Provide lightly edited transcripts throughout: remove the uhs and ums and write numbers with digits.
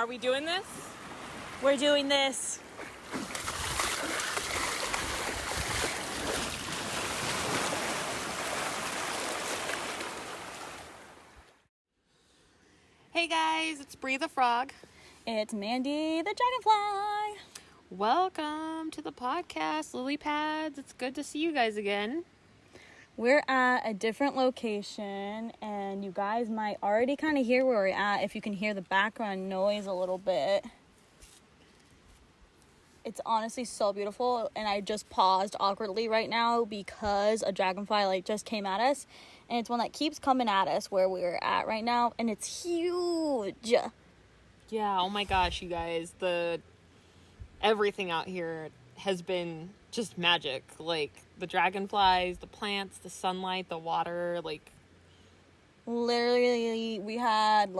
Are we doing this? We're doing this. Hey guys, it's Brie the Frog. It's Mandi, the Dragonfly. Welcome to the podcast, Lily Pads. It's good to see you guys again. We're at a different location, and you guys might already kind of hear where we're at if you can hear the background noise a little bit. It's honestly so beautiful, and I just paused awkwardly right now because a dragonfly just came at us, and it's one that keeps coming at us where we're at right now, and it's huge. Yeah, oh my gosh, you guys, everything out here has been just magic. Like the dragonflies, the plants, the sunlight, the water, literally we had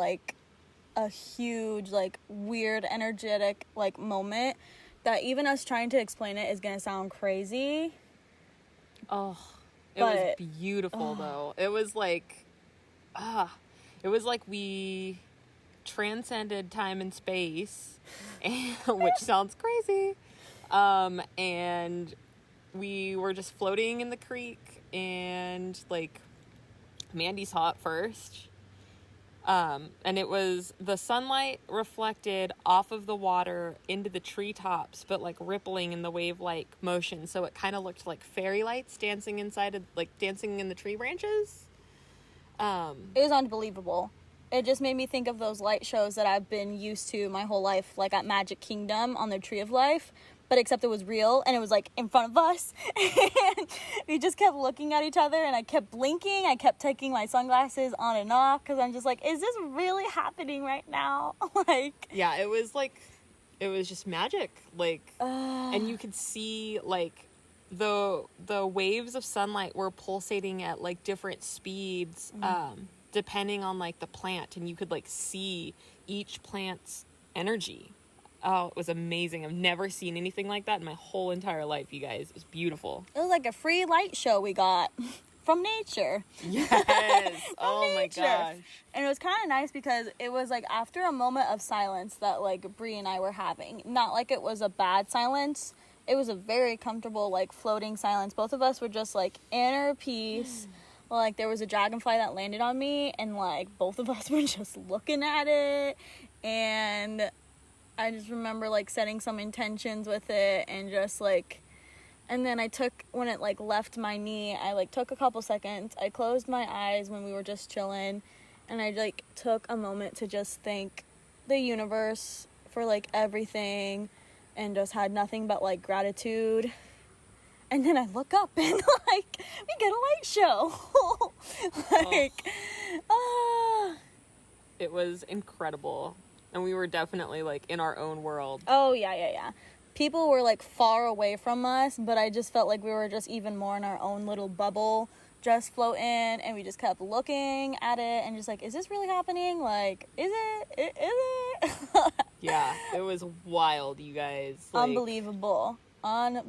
a huge weird energetic moment that even us trying to explain it is gonna sound crazy. Oh, it was beautiful though. It was like we transcended time and space, which sounds crazy. And we were just floating in the creek, and Mandi saw it first. And it was the sunlight reflected off of the water into the treetops, but rippling in the wave-like motion. So it kind of looked like fairy lights dancing dancing in the tree branches. It was unbelievable. It just made me think of those light shows that I've been used to my whole life, at Magic Kingdom on the Tree of Life. But except it was real, and it was in front of us, and we just kept looking at each other, and I kept blinking. I kept taking my sunglasses on and off because I'm just is this really happening right now? Yeah, it was just magic. And you could see the waves of sunlight were pulsating at different speeds, depending on the plant, and you could see each plant's energy. Oh, it was amazing. I've never seen anything like that in my whole entire life, you guys. It was beautiful. It was like a free light show we got from nature. Yes. Oh my gosh. And it was kind of nice because it was after a moment of silence that Brie and I were having. Not it was a bad silence. It was a very comfortable floating silence. Both of us were just inner peace. There was a dragonfly that landed on me, and both of us were just looking at it, and I just remember setting some intentions with it, and just and then I took, when it left my knee, I took a couple seconds, I closed my eyes when we were just chilling, and I took a moment to just thank the universe for everything, and just had nothing but gratitude. And then I look up, and we get a light show. It was incredible. And we were definitely in our own world. Oh, yeah. People were far away from us, but I just felt we were just even more in our own little bubble, just floating, and we just kept looking at it and just is this really happening? Is it? Yeah, it was wild, you guys. Unbelievable. Then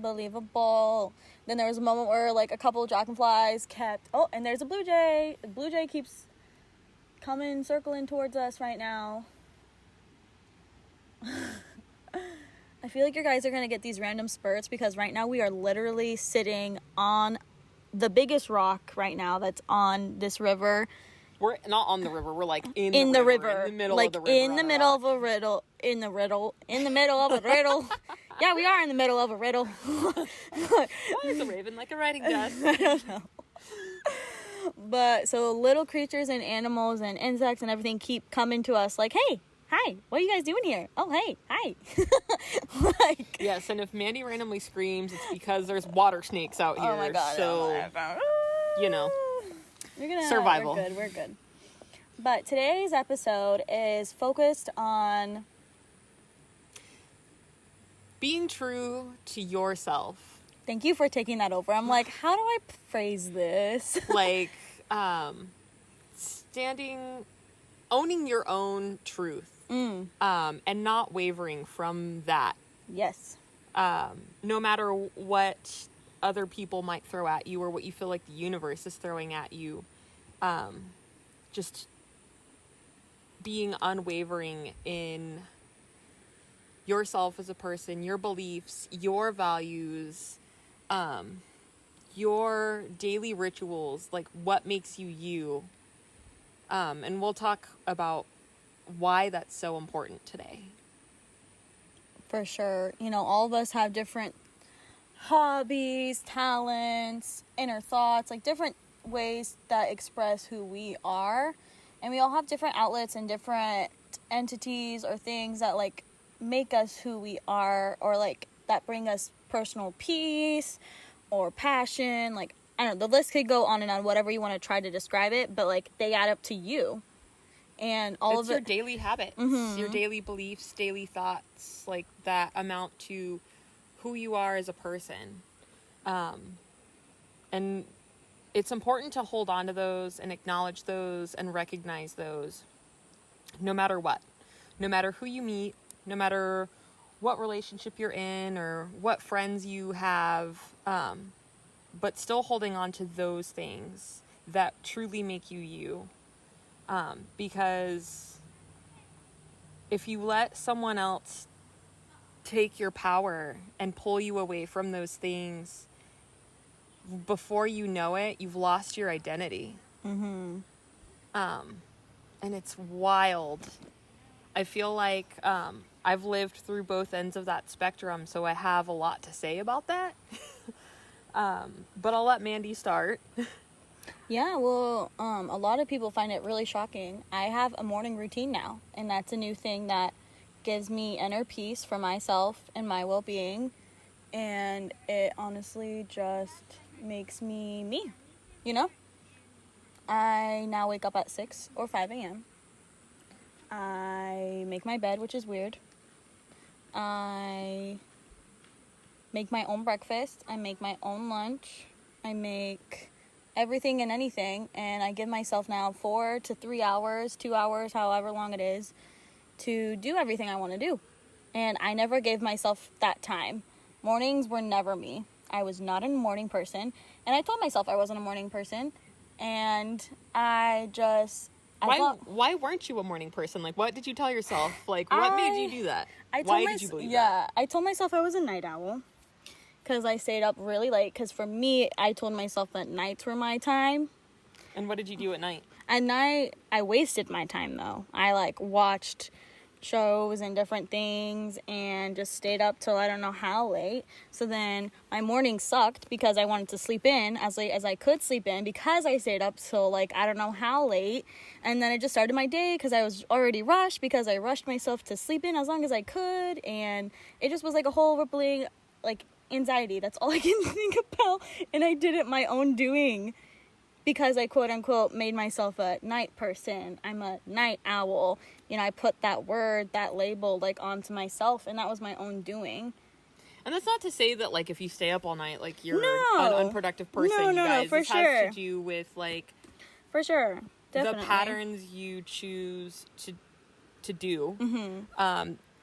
there was a moment where a couple of dragonflies kept, and there's a blue jay. The blue jay keeps circling towards us right now. I feel you guys are going to get these random spurts because right now we are literally sitting on the biggest rock right now that's on this river. We're not on the river. We're in the river. In the middle of the river. In the middle of a riddle. In the middle of a riddle. Yeah, we are in the middle of a riddle. Why is a raven like a writing desk? I don't know. But so little creatures and animals and insects and everything keep coming to us hey, hi, what are you guys doing here? Oh, hey, hi. Yes, and if Mandi randomly screams, it's because there's water snakes out here. Oh my God. So, survival. We're good. But today's episode is focused on being true to yourself. Thank you for taking that over. I'm how do I phrase this? Owning your own truth. And not wavering from that. Yes. No matter what other people might throw at you or what you feel like the universe is throwing at you, just being unwavering in yourself as a person, your beliefs, your values, your daily rituals, like what makes you you. And we'll talk about why that's so important today. For sure. You know, all of us have different hobbies, talents, inner thoughts, like different ways that express who we are. And we all have different outlets and different entities or things that like make us who we are, or like that bring us personal peace or passion. Like, I don't know, the list could go on and on, whatever you want to try to describe it, but like they add up to you. And all it's of it, your daily habits, your daily beliefs, daily thoughts, like that amount to who you are as a person. And it's important to hold on to those and acknowledge those and recognize those no matter what. No matter who you meet, no matter what relationship you're in or what friends you have, but still holding on to those things that truly make you you. Because if you let someone else take your power and pull you away from those things, before you know it, you've lost your identity. And it's wild. I feel like I've lived through both ends of that spectrum, so I have a lot to say about that. But I'll let Mandi start. Yeah, well, a lot of people find it really shocking. I have a morning routine now, and that's a new thing that gives me inner peace for myself and my well-being, and it honestly just makes me me, you know? I now wake up at 6 or 5 a.m. I make my bed, which is weird. I make my own breakfast. I make my own lunch. I make everything and anything, and I give myself now 4 to 3 hours, 2 hours, however long it is, to do everything I want to do. And I never gave myself that time. Mornings were never me. I was not a morning person, and I told myself I wasn't a morning person, and why weren't you a morning person? Like, what did you tell yourself? Like, what made you do that? Why did you believe that? I told myself I was a night owl because I stayed up really late. Because for me, I told myself that nights were my time. And what did you do at night? At night, I wasted my time, though. I, like, watched shows and different things and just stayed up till I don't know how late. So then my morning sucked because I wanted to sleep in as late as I could sleep in because I stayed up till, like, I don't know how late. And then I just started my day because I was already rushed because I rushed myself to sleep in as long as I could. And it just was like a whole rippling, like, anxiety. That's all I can think about. And I did it my own doing because I quote unquote made myself a night person. I'm a night owl. You know, I put that word, that label, like, onto myself, and that was my own doing. And that's not to say that, like, if you stay up all night, like, you're an unproductive person. No, for this sure. has to do with, like, for sure, definitely, the patterns you choose to do,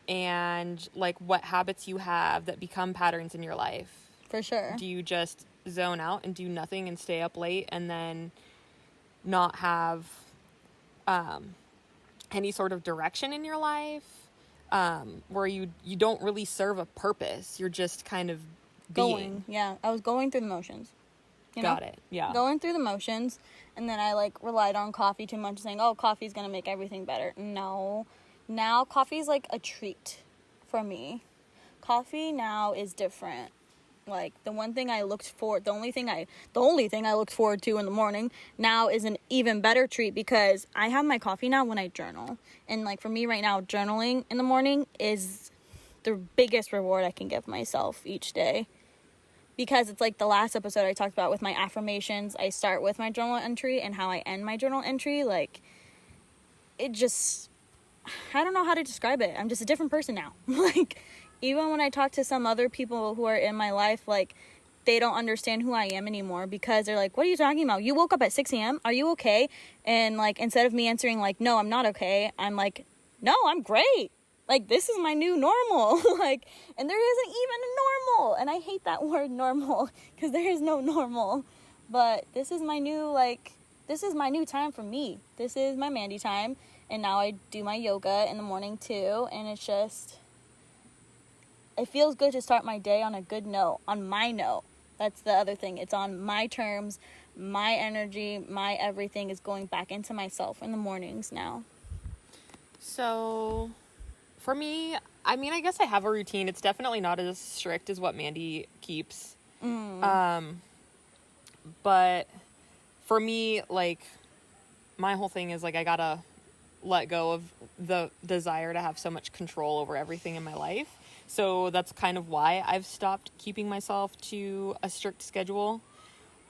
and, like, what habits you have that become patterns in your life. For sure. Do you just zone out and do nothing and stay up late and then not have any sort of direction in your life, where you don't really serve a purpose? You're just kind of being. Yeah, I was going through the motions. Got it. Yeah. Going through the motions, and then I, like, relied on coffee too much, saying, oh, coffee's gonna make everything better. No. Now coffee's like a treat for me. Coffee now is different. Like, the only thing I looked forward to in the morning now is an even better treat because I have my coffee now when I journal. And, like, for me right now, journaling in the morning is the biggest reward I can give myself each day. Because it's like the last episode I talked about with my affirmations. I start with my journal entry and how I end my journal entry. Like, it just, I don't know how to describe it. I'm just a different person now. Like, even when I talk to some other people who are in my life, like, they don't understand who I am anymore because they're like, what are you talking about? You woke up at 6 a.m.? Are you okay? And, like, instead of me answering, like, no, I'm not okay, I'm like, no, I'm great. Like, this is my new normal. Like, and there isn't even a normal. And I hate that word normal because there is no normal. But this is my new, like, this is my new time for me. This is my Mandi time. And now I do my yoga in the morning, too. And it's just, it feels good to start my day on a good note, on my note. That's the other thing. It's on my terms, my energy, my everything is going back into myself in the mornings now. So, for me, I mean, I guess I have a routine. It's definitely not as strict as what Mandi keeps. But for me, like, my whole thing is, like, I gotta let go of the desire to have so much control over everything in my life. So that's kind of why I've stopped keeping myself to a strict schedule.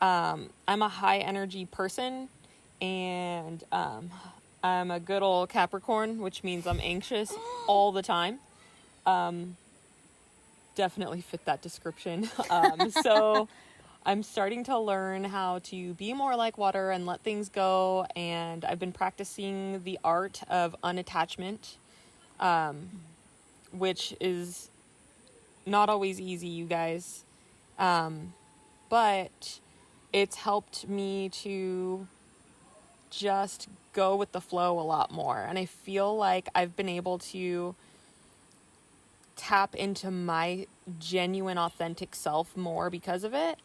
I'm a high energy person, and I'm a good old Capricorn, which means I'm anxious all the time. Definitely fit that description. So I'm starting to learn how to be more like water and let things go. And I've been practicing the art of unattachment, which is not always easy, you guys. But it's helped me to just go with the flow a lot more. And I feel like I've been able to tap into my genuine, authentic self more because of it.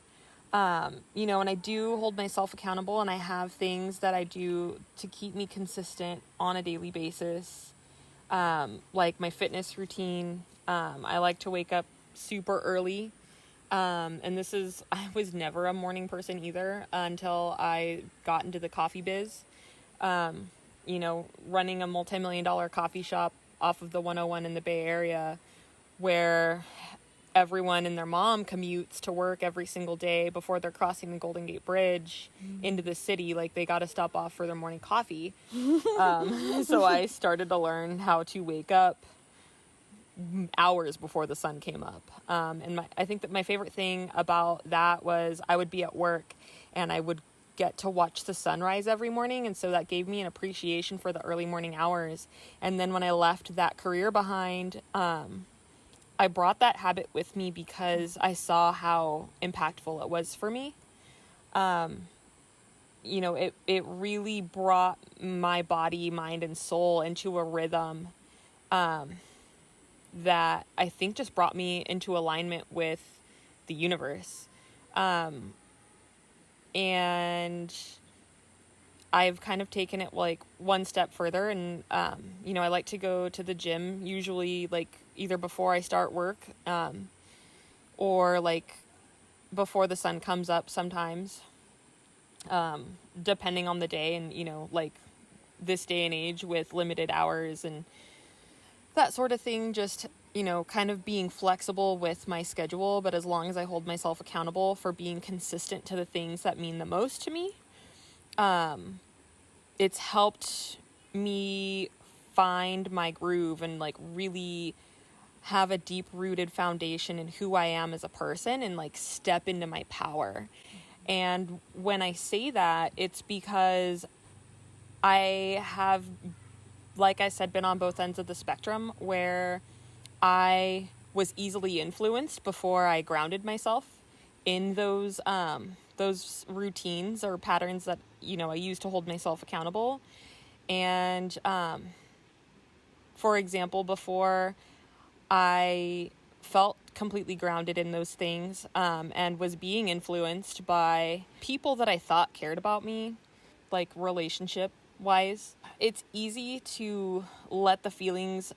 You know, and I do hold myself accountable, and I have things that I do to keep me consistent on a daily basis. Like my fitness routine. I like to wake up super early. And I was never a morning person either until I got into the coffee biz. You know, running a multi-million-dollar coffee shop off of the 101 in the Bay Area, where everyone and their mom commutes to work every single day before they're crossing the Golden Gate Bridge into the city. Like, they got to stop off for their morning coffee. So I started to learn how to wake up hours before the sun came up. And I think that my favorite thing about that was I would be at work and I would get to watch the sunrise every morning. And so that gave me an appreciation for the early morning hours. And then when I left that career behind, I brought that habit with me because I saw how impactful it was for me. You know, it really brought my body, mind, and soul into a rhythm, that I think just brought me into alignment with the universe. And I've kind of taken it like one step further, and, you know, I like to go to the gym usually like either before I start work, or like before the sun comes up sometimes, depending on the day. And, you know, like this day and age with limited hours and that sort of thing, just, you know, kind of being flexible with my schedule, but as long as I hold myself accountable for being consistent to the things that mean the most to me, it's helped me find my groove and like really have a deep rooted foundation in who I am as a person and like step into my power. And when I say that, it's because I have, like I said, been on both ends of the spectrum where I was easily influenced before I grounded myself in those routines or patterns that, you know, I use to hold myself accountable. And, for example, before I felt completely grounded in those things, and was being influenced by people that I thought cared about me, like relationship wise, it's easy to let the feelings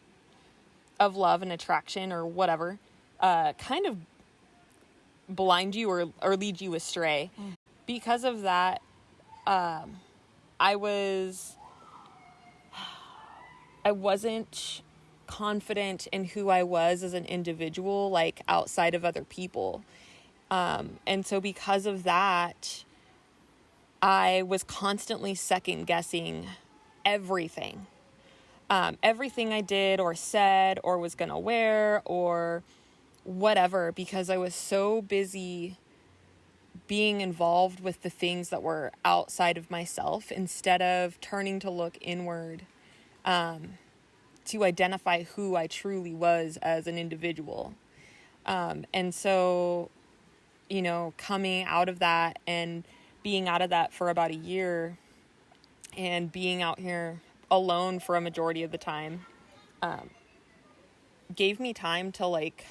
of love and attraction or whatever, kind of blind you or lead you astray. Because of that, I wasn't confident in who I was as an individual, like outside of other people. And so because of that, I was constantly second guessing everything. Everything I did or said or was going to wear or whatever, because I was so busy being involved with the things that were outside of myself instead of turning to look inward, to identify who I truly was as an individual. And so, you know, coming out of that and being out of that for about a year and being out here alone for a majority of the time, gave me time to like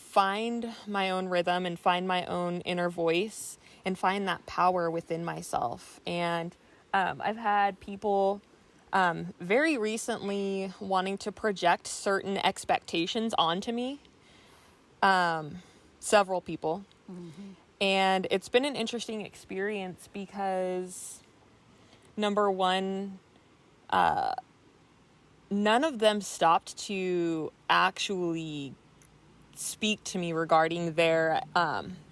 find my own rhythm and find my own inner voice and find that power within myself. And I've had people very recently wanting to project certain expectations onto me. Several people. Mm-hmm. And it's been an interesting experience because, number one, none of them stopped to actually speak to me regarding their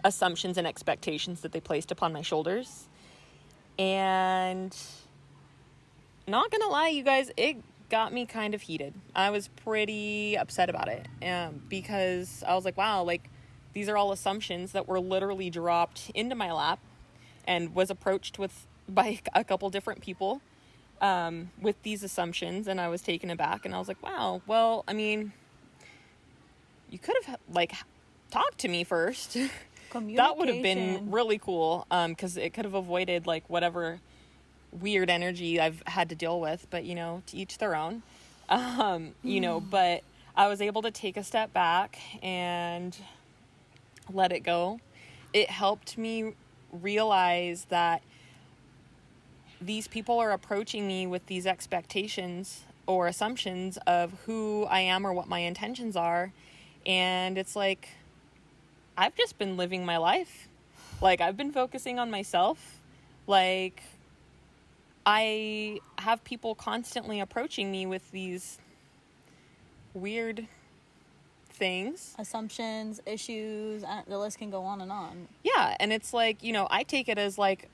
assumptions and expectations that they placed upon my shoulders. And not gonna lie, you guys, it got me kind of heated. I was pretty upset about it because I was like, wow, like, these are all assumptions that were literally dropped into my lap, and was approached by a couple different people with these assumptions, and I was taken aback, and I was like, wow, well, I mean, you could have, like, talked to me first. That would have been really cool, because it could have avoided, like, whatever weird energy I've had to deal with, but, you know, to each their own. You know, but I was able to take a step back and let it go. It helped me realize that these people are approaching me with these expectations or assumptions of who I am or what my intentions are. And it's like, I've just been living my life. Like, I've been focusing on myself. Like, I have people constantly approaching me with these weird things. Assumptions, issues, the list can go on and on. Yeah, and it's like, you know, I take it as like,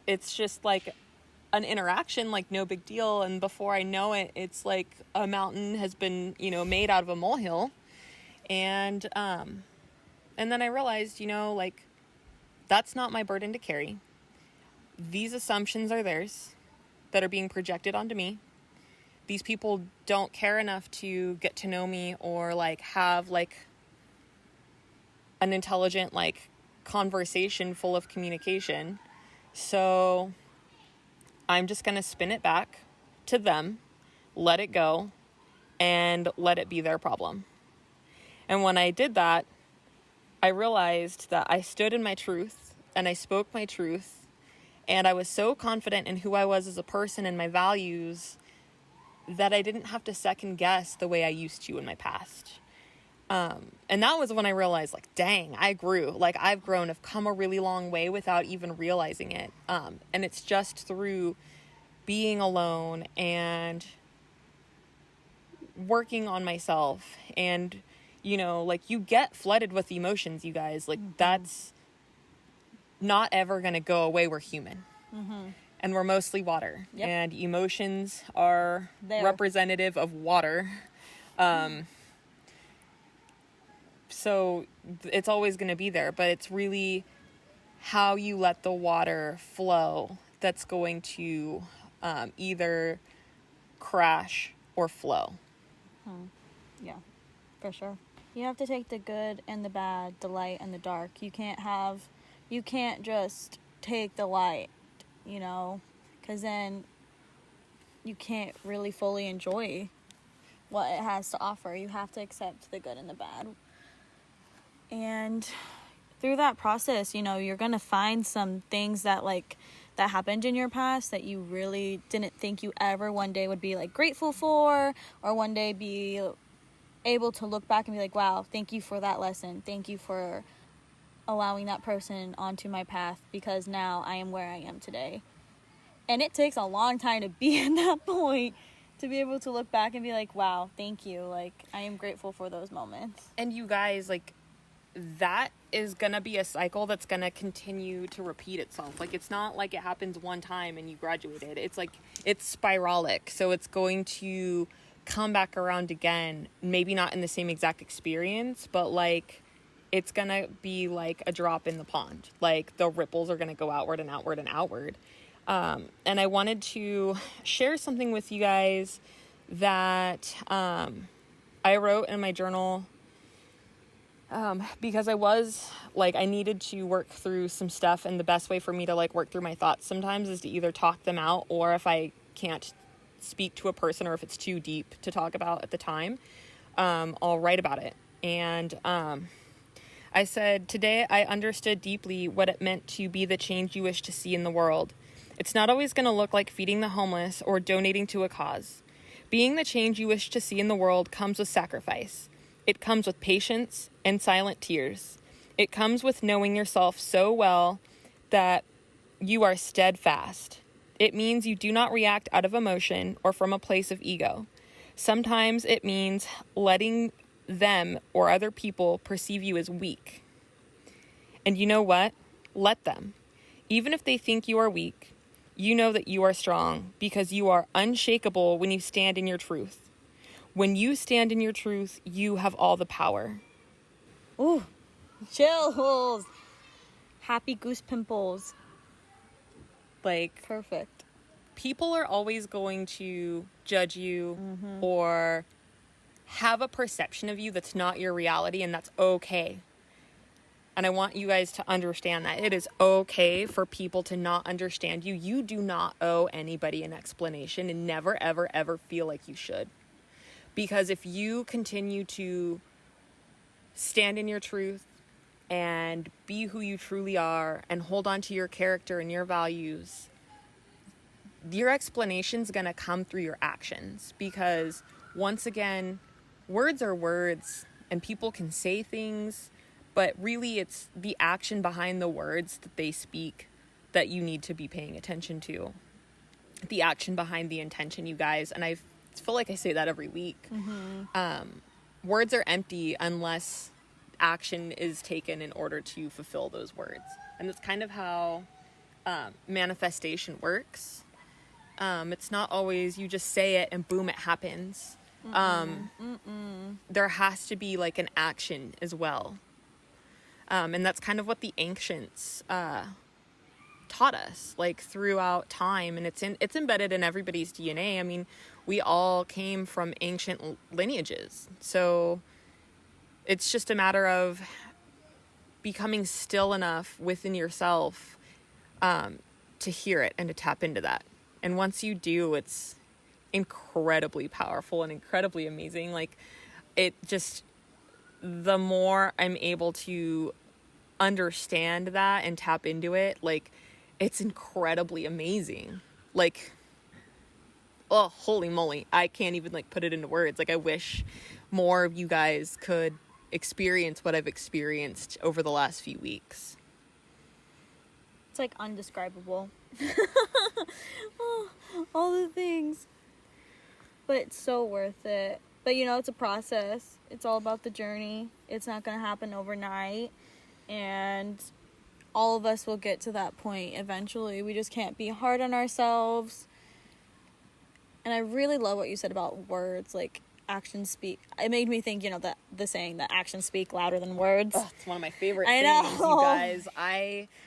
it's just like an interaction, like no big deal. And before I know it, it's like a mountain has been, you know, made out of a molehill. And then I realized, you know, like, that's not my burden to carry. These assumptions are theirs that are being projected onto me. These people don't care enough to get to know me or, like, have, like, an intelligent, like, conversation full of communication. So I'm just going to spin it back to them, let it go, and let it be their problem. And when I did that, I realized that I stood in my truth and I spoke my truth, and I was so confident in who I was as a person and my values that I didn't have to second guess the way I used to in my past. And that was when I realized, like, dang, I grew. Like, I've grown. I've come a really long way without even realizing it. And it's just through being alone and working on myself. And, you know, like, you get flooded with emotions, you guys. Like, that's not ever going to go away. We're human. Mm-hmm. And we're mostly water. Yep. And emotions are representative of water. So it's always going to be there. But it's really how you let the water flow that's going to either crash or flow. Yeah, for sure. You have to take the good and the bad, the light and the dark. You can't just take the light, you know, because then you can't really fully enjoy what it has to offer. You have to accept the good and the bad. And through that process, you know, you're going to find some things that, like, that happened in your past that you really didn't think you ever one day would be, like, grateful for, or one day be able to look back and be like, wow, thank you for that lesson. Thank you for allowing that person onto my path, because now I am where I am today. And it takes a long time to be in that point, to be able to look back and be like, wow, thank you. Like, I am grateful for those moments. And you guys, like, that is gonna be a cycle that's gonna continue to repeat itself. Like, it's not like it happens one time and you graduated. It's like, it's spiralic. So it's going to come back around again, maybe not in the same exact experience, but, like, it's gonna be like a drop in the pond. Like, the ripples are gonna go outward and outward and outward. And I wanted to share something with you guys that I wrote in my journal because I was, like, I needed to work through some stuff, and the best way for me to, like, work through my thoughts sometimes is to either talk them out, or if I can't speak to a person or if it's too deep to talk about at the time, I'll write about it. And I said, today I understood deeply what it meant to be the change you wish to see in the world. It's not always going to look like feeding the homeless or donating to a cause. Being the change you wish to see in the world comes with sacrifice. It comes with patience and silent tears. It comes with knowing yourself so well that you are steadfast. It means you do not react out of emotion or from a place of ego. Sometimes it means letting them or other people perceive you as weak. And you know what? Let them. Even if they think you are weak, you know that you are strong because you are unshakable when you stand in your truth. When you stand in your truth, you have all the power. Ooh, chills. Happy goose pimples. Like, Perfect. people are always going to judge you or have a perception of you that's not your reality, and that's okay. And I want you guys to understand that it is okay for people to not understand you. You do not owe anybody an explanation, and never, ever, ever feel like you should. Because if you continue to stand in your truth and be who you truly are and hold on to your character and your values, your explanation's going to come through your actions. Because once again, words are words and people can say things, but really it's the action behind the words that they speak that you need to be paying attention to. The action behind the intention, you guys. And I feel like I say that every week. Words are empty unless action is taken in order to fulfill those words. And that's kind of how manifestation works. It's not always you just say it and boom, it happens. There has to be like an action as well. And that's kind of what the ancients taught us, like throughout time, and it's embedded in everybody's DNA. I mean, we all came from ancient lineages, so it's just a matter of becoming still enough within yourself to hear it and to tap into that. And once you do, it's incredibly powerful and incredibly amazing. Like, it just, the more I'm able to understand that and tap into it, like, it's incredibly amazing. Like, oh, holy moly. I can't even like put it into words. Like, I wish more of you guys could experience what I've experienced over the last few weeks. It's like undescribable. Oh, all the things. But it's so worth it. But you know, it's a process. It's all about the journey. It's not going to happen overnight. And all of us will get to that point eventually. We just can't be hard on ourselves. And I really love what you said about words, like actions speak. It made me think, you know, that the saying that actions speak louder than words. Oh, it's one of my favorite I things, know. you guys.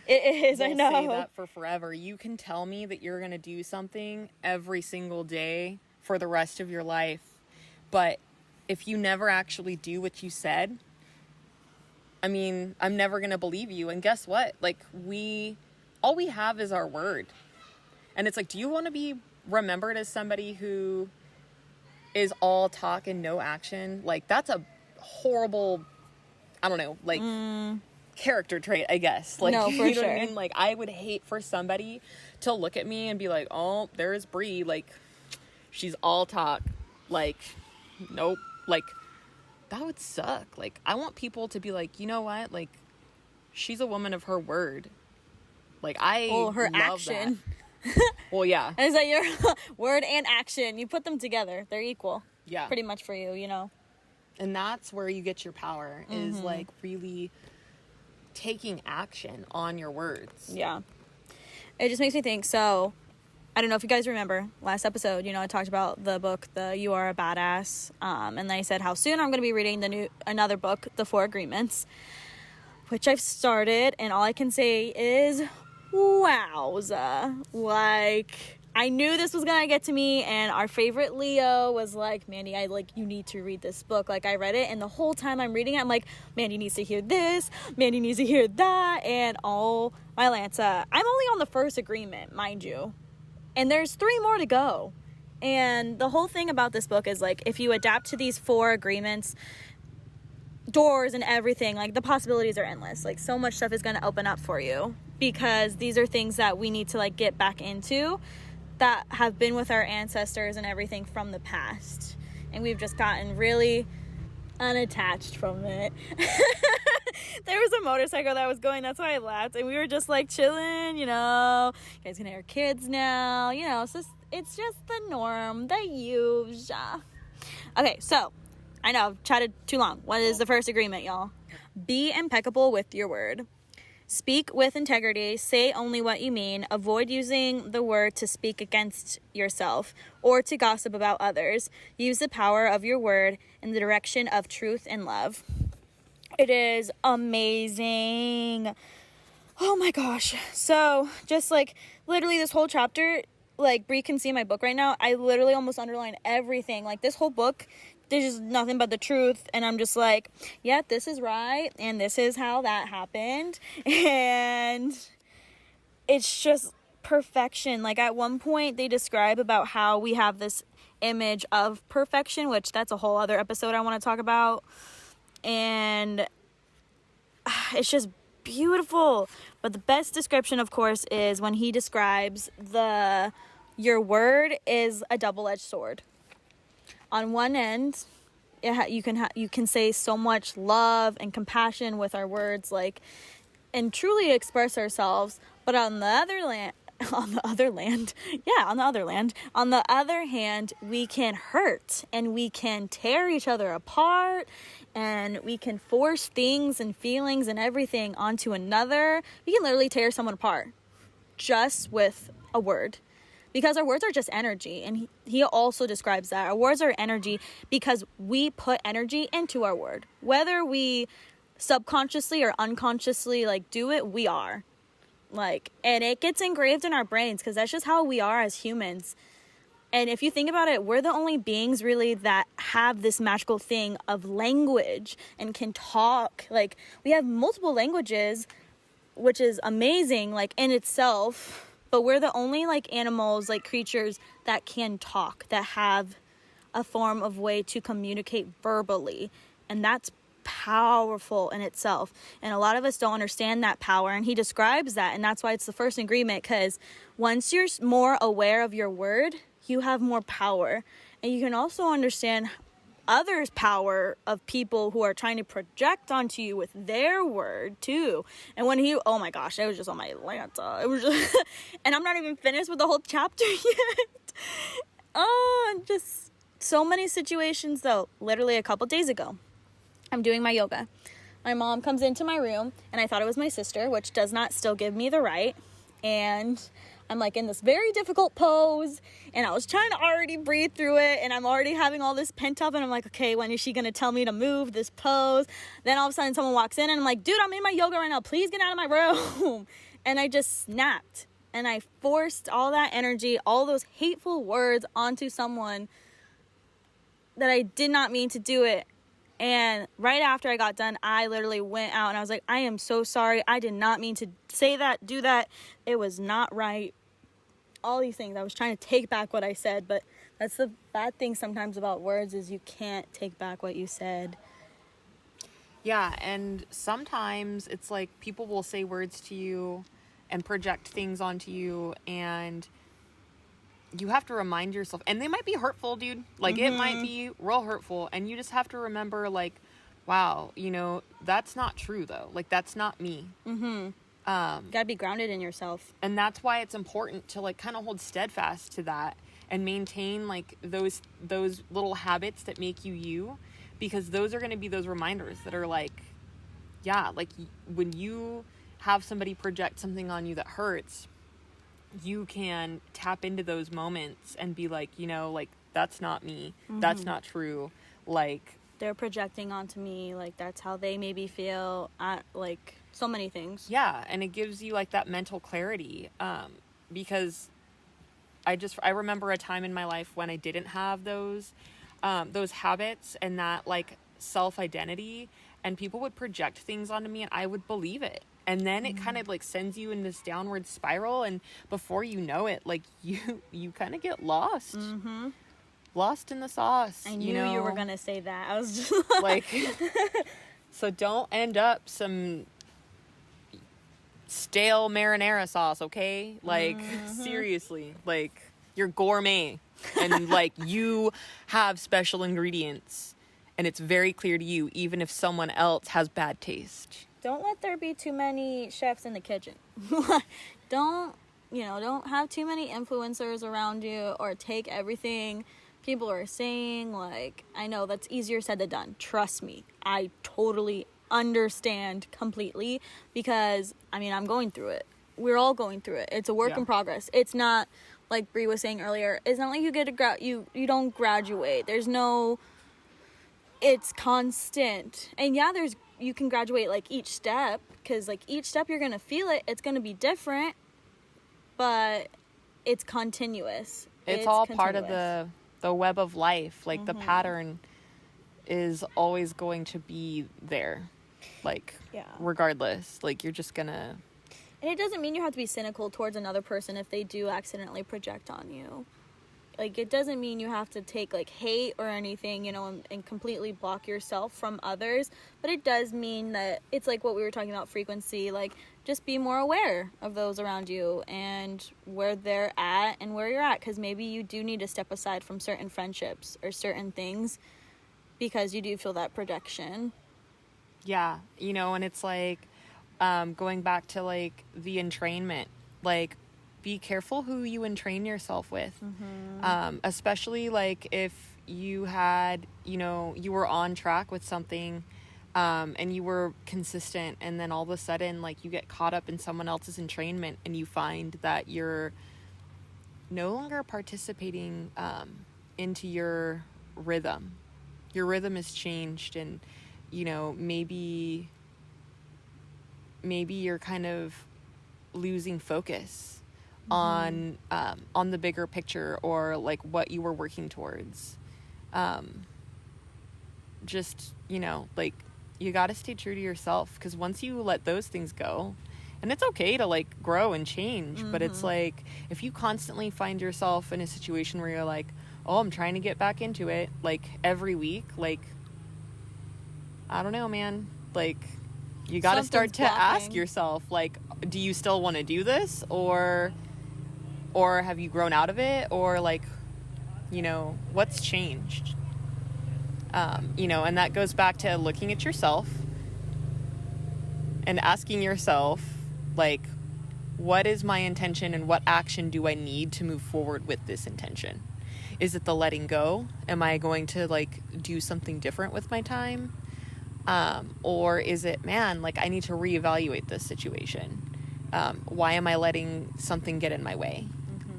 It is, I know. Say that for forever. You can tell me that you're going to do something every single day for the rest of your life. But if you never actually do what you said, I mean, I'm never going to believe you. And guess what? Like, all we have is our word. And it's like, do you want to be remembered as somebody who is all talk and no action? Like, that's a horrible, I don't know, like, character trait, I guess. Like, No, for you know sure. what I mean? Like, I would hate for somebody to look at me and be like, oh, there's Brie. Like, she's all talk. Like, nope. Like, that would suck. Like, I want people to be like, you know what? Like, she's a woman of her word. Like, her love action. That. Well, yeah. And it's like your word and action. You put them together. They're equal. Yeah. Pretty much for you, you know. And that's where you get your power, is like really taking action on your words. Yeah. It just makes me think, so I don't know if you guys remember last episode, you know, I talked about the book, the You Are a Badass. And then I said how soon I'm going to be reading another book, The Four Agreements, which I've started. And all I can say is, wowza. Like, I knew this was going to get to me. And our favorite Leo was like, Mandy, you need to read this book. Like, I read it. And the whole time I'm reading it, I'm like, Mandy needs to hear this. Mandy needs to hear that. And oh, my Lanza. I'm only on the first agreement, mind you. And there's 3 more to go. And the whole thing about this book is, like, if you adapt to these 4 agreements, doors and everything. Like, the possibilities are endless. Like, so much stuff is going to open up for you, because these are things that we need to, like, get back into that have been with our ancestors and everything from the past. And we've just gotten really unattached from it. There was a motorcycle that was going, that's why I laughed, and we were just like chilling, you know, you guys can hear kids now, you know, it's just the norm, the usual. Okay, so I know I've chatted too long. What is the first agreement, y'all? Be impeccable with your word. Speak with integrity. Say only what you mean. Avoid using the word to speak against yourself or to gossip about others. Use the power of your word in the direction of truth and love. It is amazing. Oh my gosh. So just like literally this whole chapter, like Brie can see in my book right now, I literally almost underlined everything. Like this whole book, there's just nothing but the truth, and I'm just like, yeah, this is right, and this is how that happened, and it's just perfection. Like at one point they describe about how we have this image of perfection, which that's a whole other episode I want to talk about, and it's just beautiful. But the best description, of course, is when he describes your word is a double-edged sword. On one end, you can say so much love and compassion with our words, like, and truly express ourselves. But on the other hand, we can hurt and we can tear each other apart, and we can force things and feelings and everything onto another. We can literally tear someone apart just with a word. Because our words are just energy, and he also describes that. Our words are energy because we put energy into our word. Whether we subconsciously or unconsciously, like, do it, we are. Like, and it gets engraved in our brains because that's just how we are as humans. And if you think about it, we're the only beings really that have this magical thing of language and can talk. Like, we have multiple languages, which is amazing, like, in itself. But we're the only, like, animals, like, creatures that can talk, that have a form of way to communicate verbally. And that's powerful in itself. And a lot of us don't understand that power. And he describes that. And that's why it's the first agreement. Because once you're more aware of your word, you have more power. And you can also understand others' power of people who are trying to project onto you with their word too. And when oh my gosh, it was just on my Atlanta. It was just, and I'm not even finished with the whole chapter yet. Oh, just so many situations though. Literally a couple days ago, I'm doing my yoga. My mom comes into my room, and I thought it was my sister, which does not still give me the right. And I'm like in this very difficult pose, and I was trying to already breathe through it, and I'm already having all this pent up, and I'm like, okay, when is she gonna tell me to move this pose? Then all of a sudden someone walks in, and I'm like, dude, I'm in my yoga right now, please get out of my room. And I just snapped, and I forced all that energy, all those hateful words onto someone that I did not mean to do it. And right after I got done, I literally went out and I was like, I am so sorry. I did not mean to say that, do that. It was not right. All these things. I was trying to take back what I said, but that's the bad thing sometimes about words is you can't take back what you said. Yeah, and sometimes it's like people will say words to you and project things onto you, and you have to remind yourself, and they might be hurtful, dude. Like, it might be real hurtful, and you just have to remember, like, wow, you know, that's not true, though. Like, that's not me. Gotta be grounded in yourself. And that's why it's important to, like, kind of hold steadfast to that and maintain, like, those little habits that make you, because those are going to be those reminders that are, like, yeah, like, when you have somebody project something on you that hurts, you can tap into those moments and be like, you know, like, that's not me. That's not true. Like, they're projecting onto me. Like, that's how they maybe feel. Like, so many things. Yeah. And it gives you, like, that mental clarity. Because I remember a time in my life when I didn't have those habits and that, like, self-identity, and people would project things onto me and I would believe it. And then it kind of, like, sends you in this downward spiral. And before you know it, like, you kind of get lost. Lost in the sauce. I knew you were going to say that. I was just like, So don't end up some stale marinara sauce, okay? Like, seriously. Like, you're gourmet. And, like, you have special ingredients. And it's very clear to you, even if someone else has bad taste. Don't let there be too many chefs in the kitchen. Don't have too many influencers around you, or take everything people are saying. Like, I know that's easier said than done. Trust me. I totally understand completely, because, I mean, I'm going through it. We're all going through it. It's a work in progress. It's not, like Brie was saying earlier, it's not like you get you don't graduate. There's no... It's constant. And yeah, you can graduate like each step, because like each step you're going to feel it. It's going to be different, but it's continuous. It's all part of the web of life. Like, the pattern is always going to be there. Like, regardless. Like, you're just going to... And it doesn't mean you have to be cynical towards another person if they do accidentally project on you. Like, it doesn't mean you have to take, like, hate or anything, you know, and completely block yourself from others. But it does mean that it's like what we were talking about, frequency. Like, just be more aware of those around you and where they're at and where you're at. Because maybe you do need to step aside from certain friendships or certain things because you do feel that projection. Yeah, you know, and it's like, going back to, like, the entrainment. Like, be careful who you entrain yourself with. Especially, like, if you had, you know, you were on track with something, and you were consistent, and then all of a sudden, like, you get caught up in someone else's entrainment, and you find that you're no longer participating into your rhythm. Your rhythm has changed, and, you know, maybe you're kind of losing focus on the bigger picture, or like what you were working towards. Just, you know, like, you got to stay true to yourself, because once you let those things go, and it's okay to, like, grow and change, but it's like, if you constantly find yourself in a situation where you're like, oh, I'm trying to get back into it, like, every week, like, I don't know, man, like, you got to start to ask yourself, like, do you still want to do this, or have you grown out of it, or, like, you know, what's changed? You know, and that goes back to looking at yourself and asking yourself, like, what is my intention, and what action do I need to move forward with this intention? Is it the letting go? Am I going to, like, do something different with my time? Or is it, man, like, I need to reevaluate this situation? Why am I letting something get in my way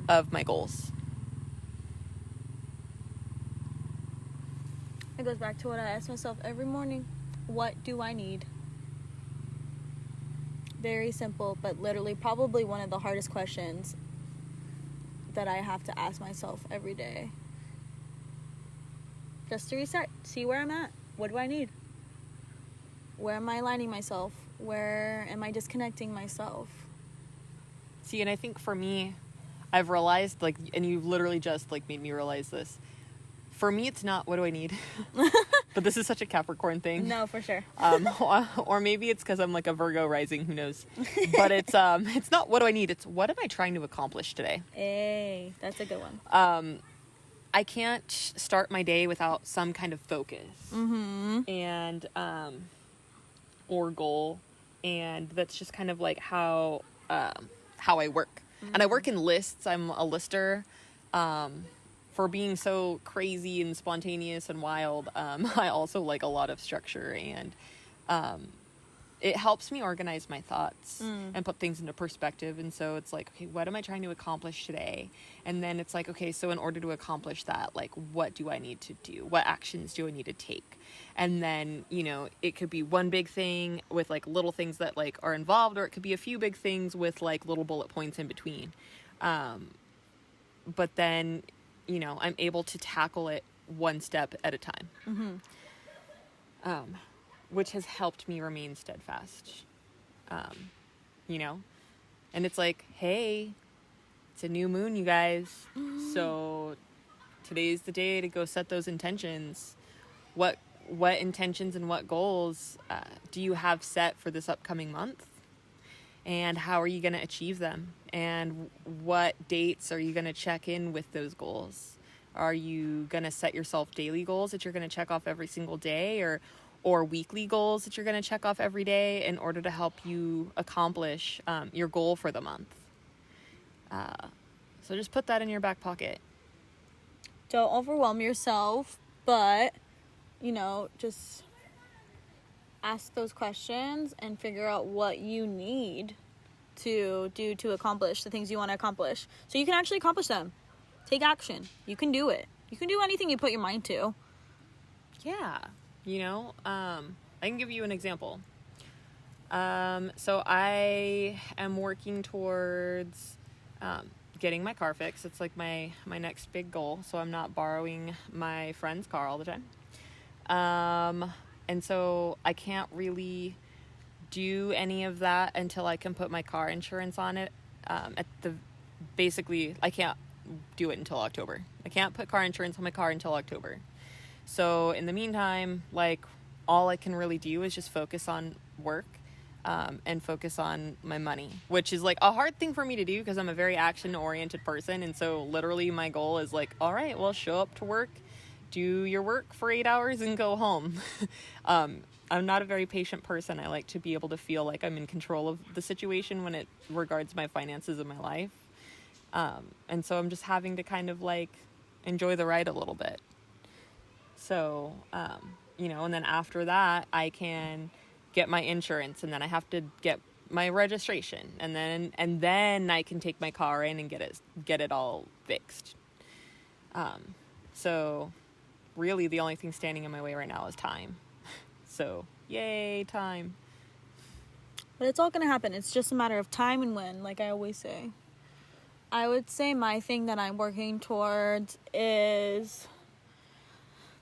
of my goals? It goes back to what I ask myself every morning. What do I need? Very simple, but literally probably one of the hardest questions that I have to ask myself every day. Just to reset, see where I'm at. What do I need? Where am I aligning myself? Where am I disconnecting myself? See, and I think for me, I've realized, like, and you literally just, like, made me realize this. For me, it's not, what do I need? But this is such a Capricorn thing. No, for sure. Or maybe it's because I'm, like, a Virgo rising, who knows? But it's not what do I need, it's what am I trying to accomplish today? Hey, that's a good one. I can't start my day without some kind of focus. And, or goal. And that's just kind of, like, how I work. And I work in lists. I'm a lister. For being so crazy and spontaneous and wild, I also like a lot of structure, and it helps me organize my thoughts and put things into perspective. And so it's like, okay, what am I trying to accomplish today? And then it's like, okay, so in order to accomplish that, like, what do I need to do? What actions do I need to take? And then, you know, it could be one big thing with, like, little things that, like, are involved, or it could be a few big things with, like, little bullet points in between. But then, you know, I'm able to tackle it one step at a time, which has helped me remain steadfast, you know, and it's like, hey, it's a new moon, you guys. So today's the day to go set those intentions. What what intentions and what goals do you have set for this upcoming month? And how are you going to achieve them? And what dates are you going to check in with those goals? Are you going to set yourself daily goals that you're going to check off every single day, or weekly goals that you're going to check off every day in order to help you accomplish your goal for the month? So just put that in your back pocket. Don't overwhelm yourself, but, just ask those questions and figure out what you need to do to accomplish the things you want to accomplish, so you can actually accomplish them. Take action. You can do it. You can do anything you put your mind to. Yeah. I can give you an example. So I am working towards getting my car fixed. It's like my next big goal, so I'm not borrowing my friend's car all the time. And so I can't really do any of that until I can put my car insurance on it. Basically, I can't do it until October. I can't put car insurance on my car until October. So in the meantime, all I can really do is just focus on work, and focus on my money, which is a hard thing for me to do because I'm a very action oriented person. And so literally my goal is all right, well, show up to work, do your work for 8 hours and go home. I'm not a very patient person. I like to be able to feel like I'm in control of the situation when it regards my finances in my life. And so I'm just having to kind of enjoy the ride a little bit. So, and then after that I can get my insurance, and then I have to get my registration, and then I can take my car in and get it all fixed. So really the only thing standing in my way right now is time. So yay, time. But it's all going to happen. It's just a matter of time and when, like I always say. I would say my thing that I'm working towards is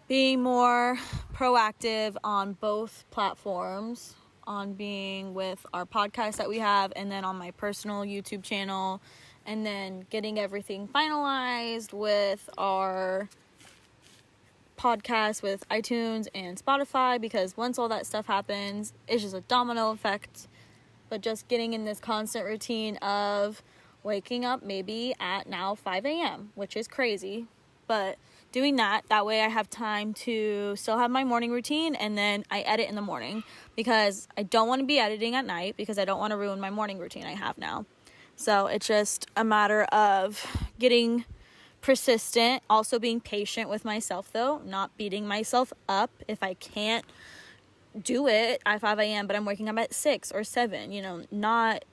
being more proactive on both platforms, on being with our podcast that we have, and then on my personal YouTube channel, and then getting everything finalized with our podcast with iTunes and Spotify, because once all that stuff happens, it's just a domino effect. But just getting in this constant routine of waking up maybe at now 5 a.m., which is crazy, but doing that way I have time to still have my morning routine, and then I edit in the morning, because I don't want to be editing at night, because I don't want to ruin my morning routine I have now. So it's just a matter of getting persistent, also being patient with myself though, not beating myself up if I can't do it at 5 a.m. but I'm waking up at 6 or 7, not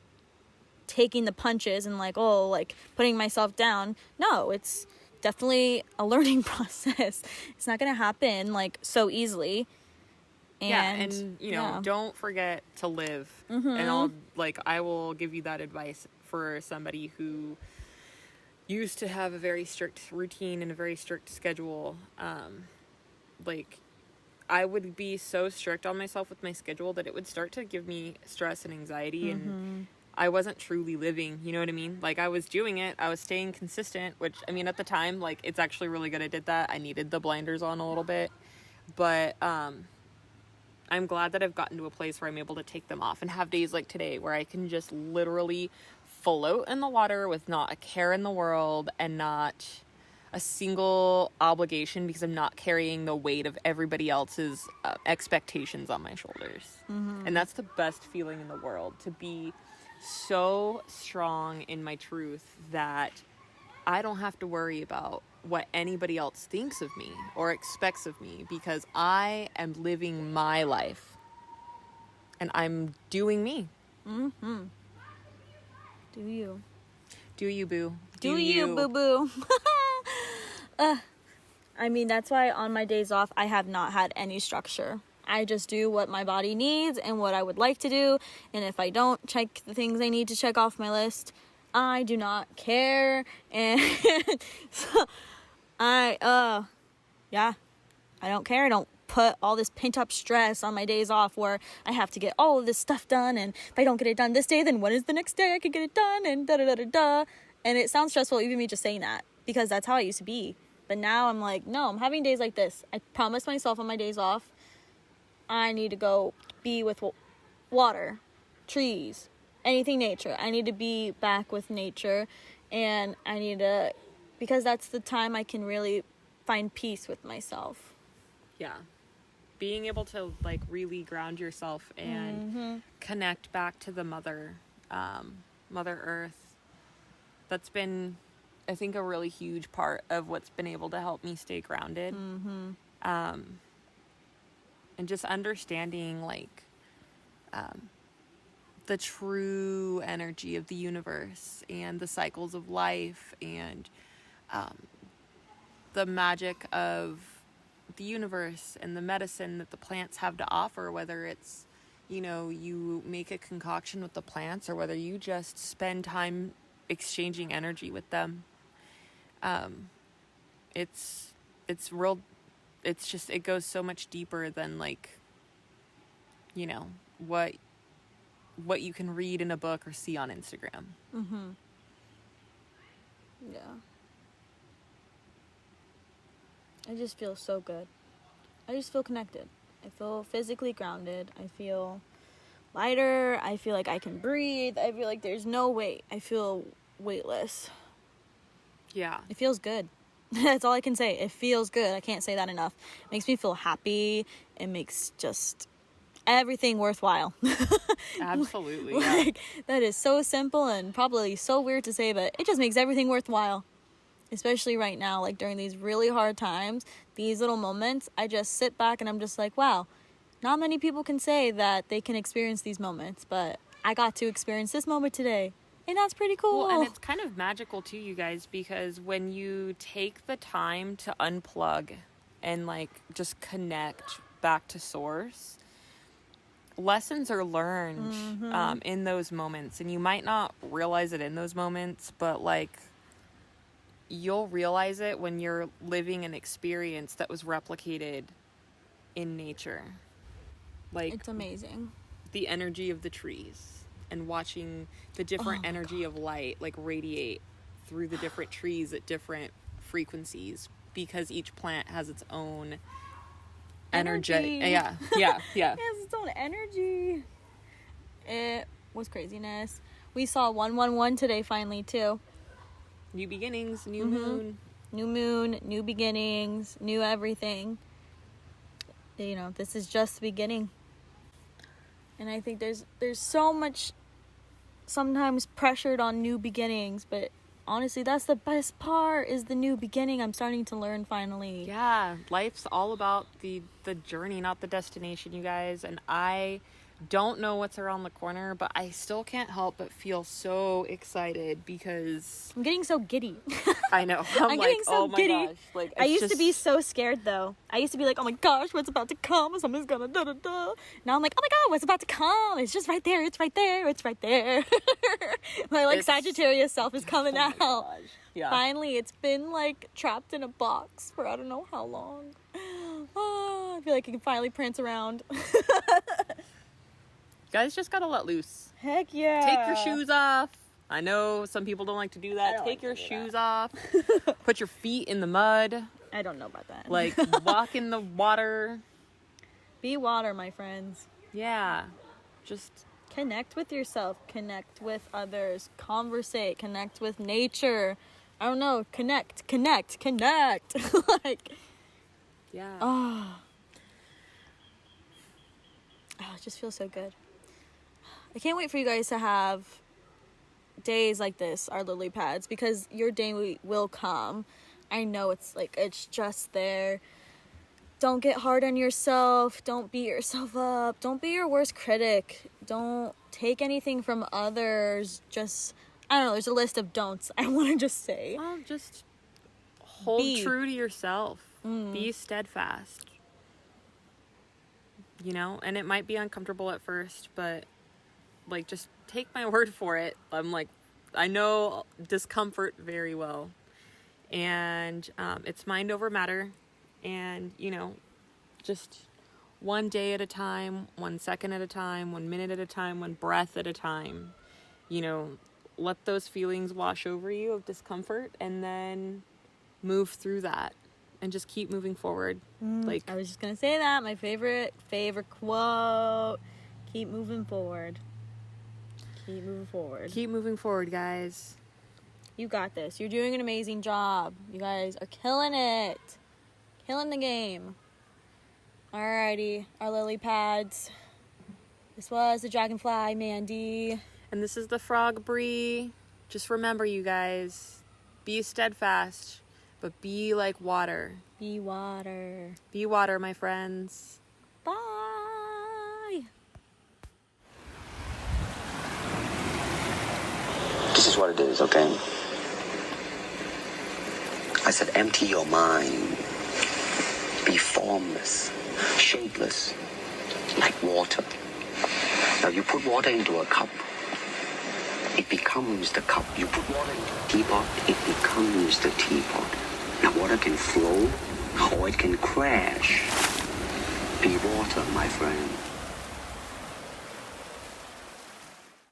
taking the punches and putting myself down. No, it's definitely a learning process. It's not going to happen so easily. And don't forget to live. Mm-hmm. And I will give you that advice for somebody who used to have a very strict routine and a very strict schedule. I would be so strict on myself with my schedule that it would start to give me stress and anxiety, mm-hmm. and I wasn't truly living, you know what I mean? I was doing it, I was staying consistent, which, at the time, it's actually really good I did that. I needed the blinders on a little bit, but, I'm glad that I've gotten to a place where I'm able to take them off and have days like today where I can just literally float in the water with not a care in the world and not a single obligation, because I'm not carrying the weight of everybody else's expectations on my shoulders. Mm-hmm. And that's the best feeling in the world, to be so strong in my truth that I don't have to worry about what anybody else thinks of me or expects of me, because I am living my life and I'm doing me. Mm-hmm. Do you? Do you, boo? Do you, boo-boo? That's why on my days off, I have not had any structure. I just do what my body needs and what I would like to do. And if I don't check the things I need to check off my list, I do not care. And so I don't care. I don't put all this pent up stress on my days off where I have to get all of this stuff done. And if I don't get it done this day, then when is the next day I could get it done? And da-da-da-da-da. And it sounds stressful, even me just saying that, because that's how I used to be. But now I'm no, I'm having days like this. I promise myself on my days off I need to go be with water, trees, anything nature. I need to be back with nature, and I need to, because that's the time I can really find peace with myself. Yeah. Being able to, like, really ground yourself and connect back to the Mother Earth. That's been, I think, a really huge part of what's been able to help me stay grounded. And just understanding, like, the true energy of the universe and the cycles of life and the magic of the universe and the medicine that the plants have to offer, whether it's, you know, you make a concoction with the plants or whether you just spend time exchanging energy with them. It's real. It's just, it goes so much deeper than, like, you know, what you can read in a book or see on Instagram. Yeah. I just feel so good. I just feel connected. I feel physically grounded. I feel lighter. I feel like I can breathe. I feel like there's no weight. I feel weightless. Yeah. It feels good. That's all I can say. It feels good. I can't say that enough. It makes me feel happy. It makes just everything worthwhile. Absolutely. Yeah. Like, that is so simple and probably so weird to say, but it just makes everything worthwhile. Especially right now, like during these really hard times, these little moments, I just sit back and I'm just like, wow, not many people can say that they can experience these moments, but I got to experience this moment today. And that's pretty cool. Well, and it's kind of magical too, you guys, because when you take the time to unplug and, like, just connect back to source, lessons are learned in those moments. And you might not realize it in those moments, but, like, you'll realize it when you're living an experience that was replicated in nature. Like, it's amazing. The energy of the trees and watching the different energy of light, like, radiate through the different trees at different frequencies, because each plant has its own energy. Yeah. It has its own energy. It was craziness. We saw 111 today finally too. New beginnings, new moon. New moon, new beginnings, new everything. You know, this is just the beginning. And I think there's so much sometimes pressured on new beginnings, but honestly, that's the best part, is the new beginning. I'm starting to learn finally. Yeah, life's all about the journey, not the destination, you guys. And I don't know what's around the corner, but I still can't help but feel so excited because I'm getting so giddy. I know. I'm like, getting so oh my giddy. gosh. Like, I used to be so scared though. I used to be like, oh my gosh, what's about to come? Something's gonna da da da. Now I'm like, oh my god, what's about to come? It's just right there. It's right there. It's right there. My, like, Sagittarius self is coming out. Gosh. Yeah. Finally, it's been, like, trapped in a box for I don't know how long. Oh, I feel like it can finally prance around. Guys just gotta let loose. Heck yeah. Take your shoes off. I know some people don't like to do that. Take your shoes off. Put your feet in the mud. I don't know about that. Like, walk in the water. Be water, my friends. Yeah. Just connect with yourself. Connect with others. Conversate. Connect with nature. I don't know. Connect. Like, yeah. Oh, it just feels so good. I can't wait for you guys to have days like this, our lily pads, because your day will come. I know it's just there. Don't get hard on yourself. Don't beat yourself up. Don't be your worst critic. Don't take anything from others. Just, I don't know, there's a list of don'ts I want to just say. Well, just hold true to yourself. Be steadfast. You know, and it might be uncomfortable at first, but, like, just take my word for it. I'm like, I know discomfort very well. And it's mind over matter. And, you know, just one day at a time, 1 second at a time, 1 minute at a time, 1 breath at a time. You know, let those feelings wash over you of discomfort and then move through that. and just keep moving forward. Like, I was just gonna say that. My favorite quote. Keep moving forward. Keep moving forward. keep moving forward, guys. You got this. You're doing an amazing job. You guys are killing it. Killing the game. Alrighty, our lily pads. This was the Dragonfly, Mandi. And this is the frog, Brie. Just remember, you guys, be steadfast, but be like water. Be water. Be water, my friends. Bye. This is what it is, okay? I said empty your mind. Be formless, shapeless, like water. Now you put water into a cup, it becomes the cup. You put water into a teapot, it becomes the teapot. Now water can flow or it can crash. Be water, my friend.